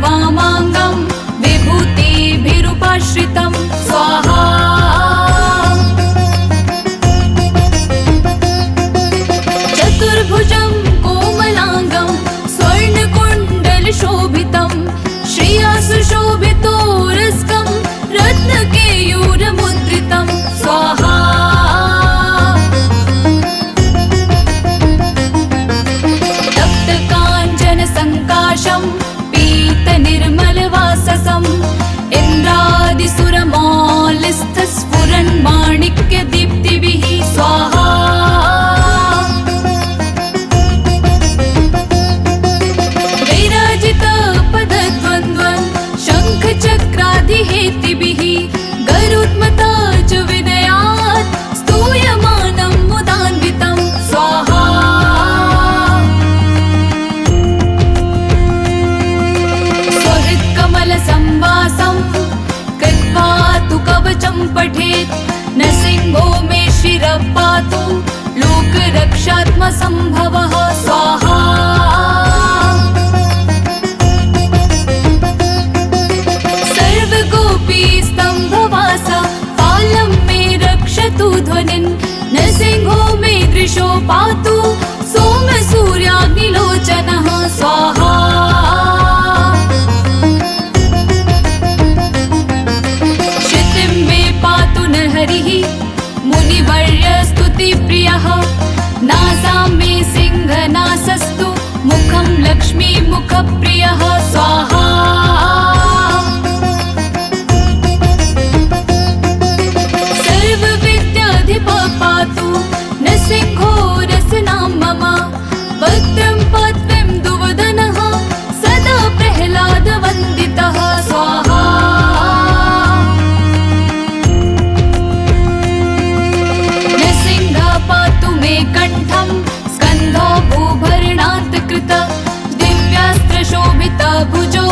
वामाङ्गं विभूतिभिरुपाश्रितं स्वाहा। चतुर्भुजं कोमलाङ्गं स्वर्णकुण्डलशोभितं श्रिया सुशोभितोरस्कं रत्नकेयूरमुद्रितं स्वाहा। तप्तकाञ्चनसङ्काशं पीतनिर्मलवाससं इन्द्रादिसुरमालिस्थस्फुरन्माणिक्यदीप्तिभिः स्वाहा। विराजितपदद्वन्द्वन् शङ्खचक्रादिहेतिभिः गरुत्मता च विनयात् स्तूयमानं मुदान्वितं स्वाहा। स्वहृत्कमलसंवासं कृत्वा तु कवचं पठेत् नृसिंहो मे शिरः पातु लोकरक्षात्मसम्भवः स्वाहा। सर्वगोपीस्तम्भवास पालं मे रक्षतु ध्वनिन् नृसिंहो मे दृशो पातु सोमसूर्याग्निलोचनः स्वाहा। क्षितिं मे पातु नरहरिः मुनिवर्यस्तुतिप्रियः नासां मे सिंहनासस्तु मुखं लक्ष्मीमुखप्रियः स्वाहा। सर्वविद्याधिपः पातु नृसिंहो रसनां मम वक्त्रं पद्मं दुवदनः सदा प्रह्लादवन्दितः स्वाहा। नृसिंहः पातु मे कण्ठं स्कन्धो भूभरणात् कृत दिव्यास्त्रशोभितः भुजो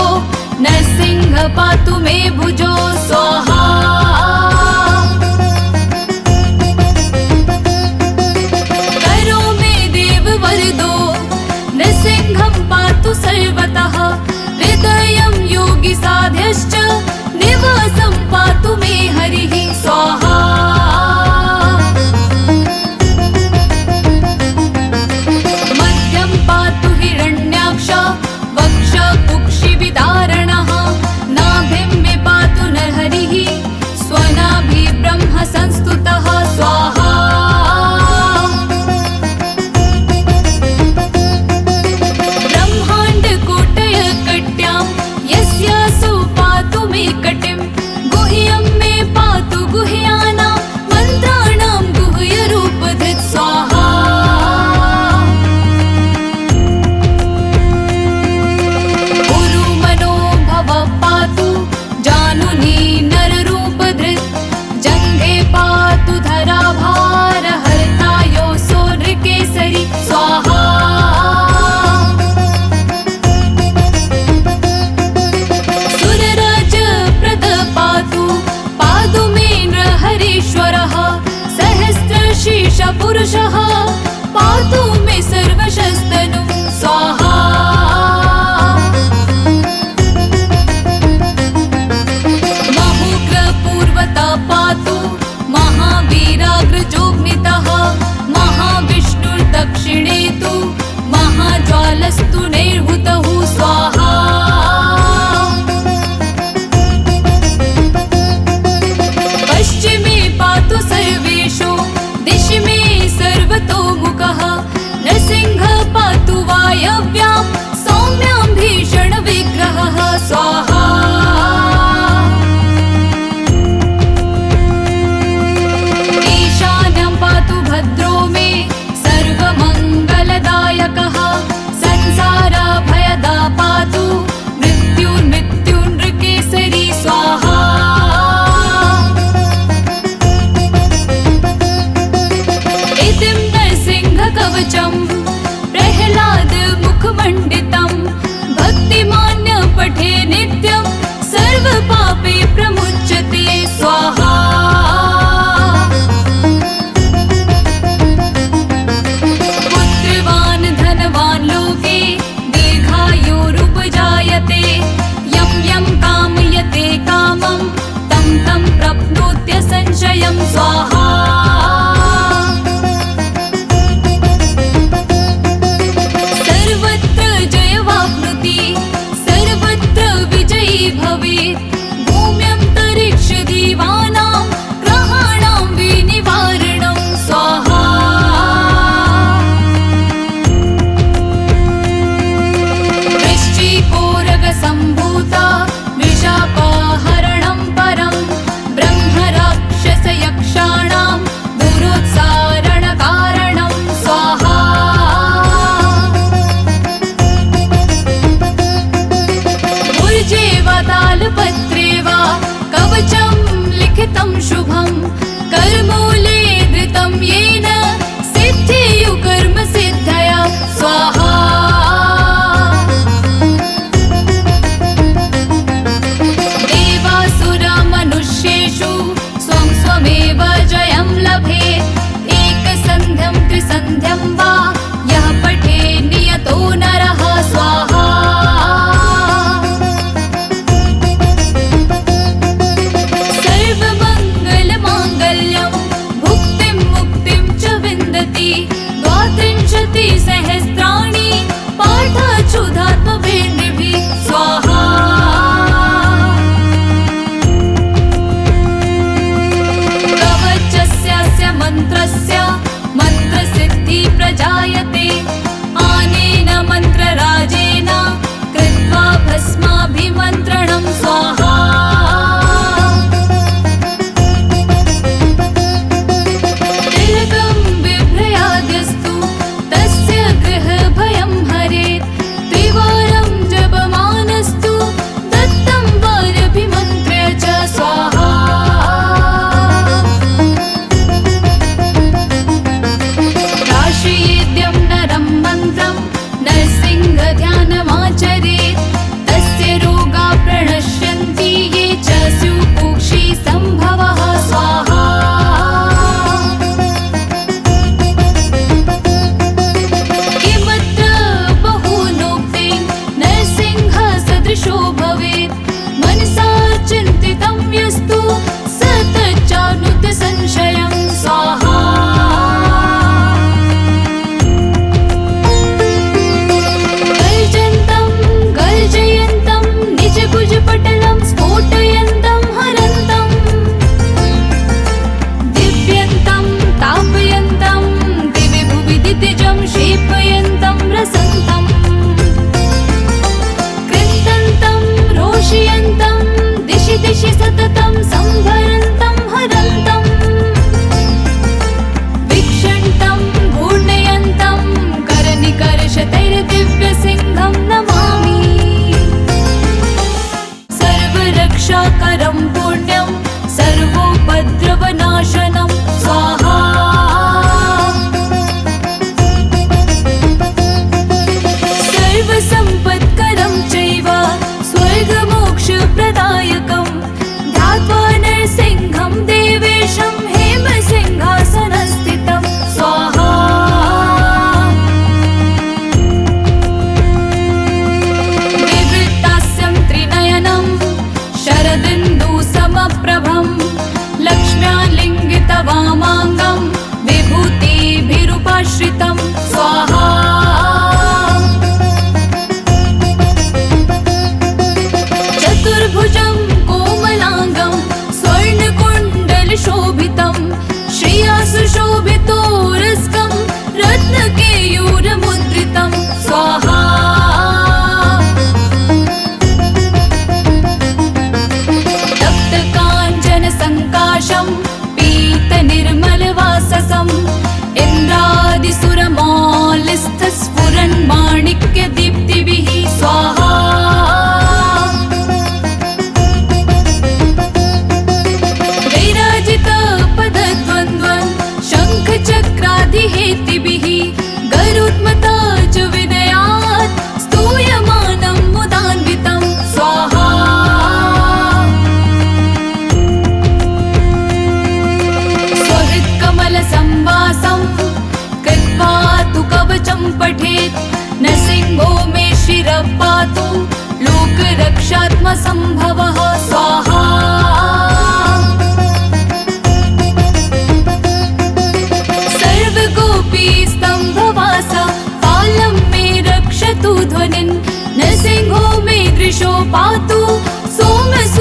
नृसिंहः पातु मे भुजो स्वाहा। करो मे देववरदो नृसिंहं पातु सर्वतः हृदयं योगिसाध्यश्च निवासं पातु मे हरिः स्वाहा। मध्यं पातु हिरण्याक्ष वक्ष कुक्षिविदारणः नाभिं मे पातु नरहरिः स्वनाभि ब्रह्म संस्तुतः स्वाहा। ब्रह्माण्डकोटयकट्यां यस्यासु पातु मे कटिं गुह्यं मे पातु गुह्यानां मन्त्राणां गुह्यरूपधृत् स्वाहा। गुरुमनोभव पातु जानुनी नररूपधृत् जङ्घे पातु धराभारहर्ता योऽसो नृकेसरी स्वाहा। सुरराजप्रदः पातु मे नृहरीश्वरः सहस्रशीर्षपुरुषः पातु मे सर्वशस्तनुं स्वाहा। महोग्रपूर्वतः पातु महावीराग्रजोग्नितः महाविष्णुर्दक्षिणे तु महाज्वालस्तु नैर्हुतः स्वाहा। पश्चिमे पातु सर्वेषु दिशि मे सर्वतोमुखः नृसिंहः पातु वायव्यां सौम्यां भीषणविग्रहः स्वाहा। ईशान्यं पातु भद्रो मे सर्वमङ्गलदायकः संसारभयदा पातु मृत्युर्नृकेसरी स्वाहा। इदं नृसिंहकवचं प्रह्लादमुखमण्डितं भक्तिमान्य पठे नित्य भवेत् भूम्यन्तरिक्षदीवानां ग्रहाणां विनिवारणं स्वाहा वृश्चिकोरगसम्भूता विशापाहरणं परं ब्रह्मराक्षसयक्षाणां दुरोत्सारणकारणं स्वाहा तालपत्रे वा कवचं लिखितं शुभं करमूले धृतं येन सिद्ध्येयु कर्म सिद्धया स्वाहा देवासुरमनुष्येषु स्वं स्वमेव जयं लभेत् एकसन्ध्यं त्रिसन्ध्यं वा यः पठेत् नियतो नरः स्वाहा सहस्राणि पाठाच्युतात्मवेण्यभिः स्वाहा कवचस्यास्य मन्त्रस्य मन्त्रसिद्धि प्रजायते आनेन मन्त्रराजेन कृत्वा भस्माभिमन्त्रणं स्वाहा वामाङ्गं विभूतिभिरुपाश्रितं स्वाहा चतुर्भुजं कोमलाङ्गं स्वर्णकुण्डलशोभितं श्रिया सुशोभितोरस्कं रत्नकेयूरमुद्रितं स्वाहा तप्तकाञ्चनसङ्काशं निर्मलवाससं इन्द्रादिसुरमालिस्थस्फुरन्माणिक्यदीप्तिभिः स्वाहा वैराजितपदद्वन्द्वन् शङ्खचक्रादिहेतिभिः गरुत्मताज विनयात् स्तूयमानं मुदान्वितं स्वाहा संवासं कृत्वा तु कवचं पठेत् नरसिंहो मे शिरः पातु लोकरक्षात्मसम्भवः स्वाहा सर्वगोपीस्तम्भवास पालं मे रक्षतु ध्वनिन् नरसिंहो मे दृशो पातु सोमस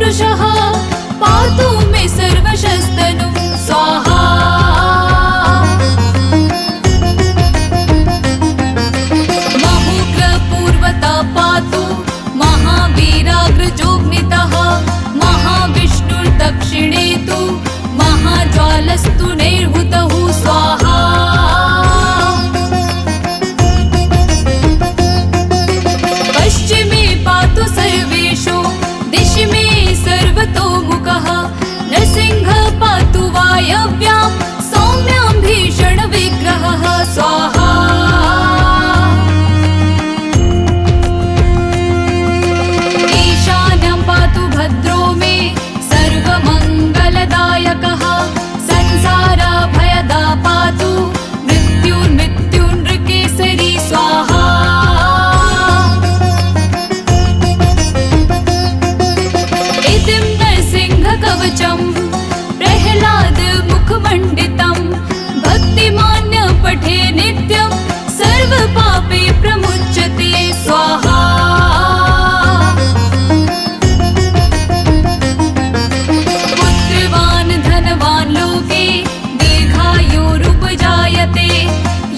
पुरुषः पातु मे सर्वशस्तनु स्वाहा महोग्रपूर्वता पातु महावीराग्रजोग्नितः महाविष्णुर्दक्षिणे तु महाज्वालस्तु नैर्हुतः स्वाहा पश्चिमे पातु सर्वेषु दिशि मे सर्वतोमुखः नृसिंहः पातु वायव्यां सौम्यां भीषणविग्रहः स्वाहा ईशान्यं पातु भद्रो मे सर्वमङ्गलदायकः संसारभयदा पातु मृत्युर्मृत्युनृकेसरी स्वाहा इदं नरसिंहकवचं प्रह्लादमुखमण्डितं भक्तिमान्य पठे नित्यं सर्वपापे प्रमुच्यते स्वाहा पुत्रवान् धनवान् लोके दीर्घायुरुपजायते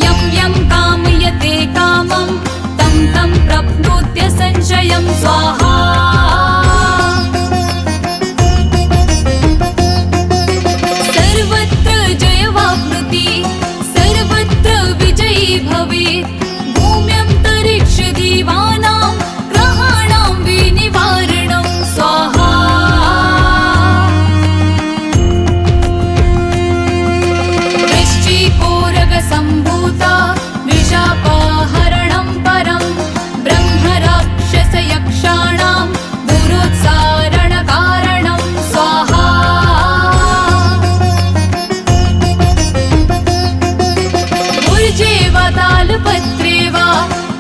यं यं कामयते कामं तं तं प्राप्नोत्य संशयं स्वाहा सर्वत्र जयवाप्नोति सर्वत्र विजयी भवेत् भूम्यन्तरिक्षदीवानां ग्रहाणां विनिवारणं स्वाहा वृश्चिकोरगसम्भूता विशापाहरणं परं ब्रह्मराक्षसयक्षाणां दुरोत्सारणकारणं स्वाहा ऊर्जे वा तालपत्रे वा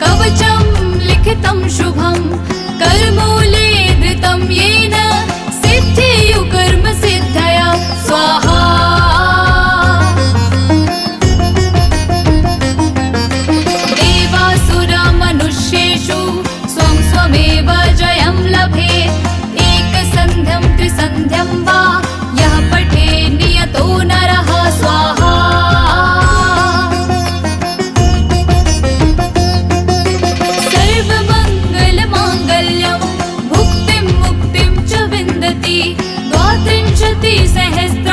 कवचं लिखितं शुभं कर्मूले धृतं येन सिद्धेयु कर्म सिद्धया स्वाहा देवासुरमनुष्येषु स्वं स्वमेव जयं लभेत् एकसन्ध्यं त्रिसन्ध्यं वा यः पठे नियतो नरः स्वाहा सर्वमङ्गलमाङ्गल्यं भुक्तिं मुक्तिं च विन्दति द्वात्रिंशतिसहस्र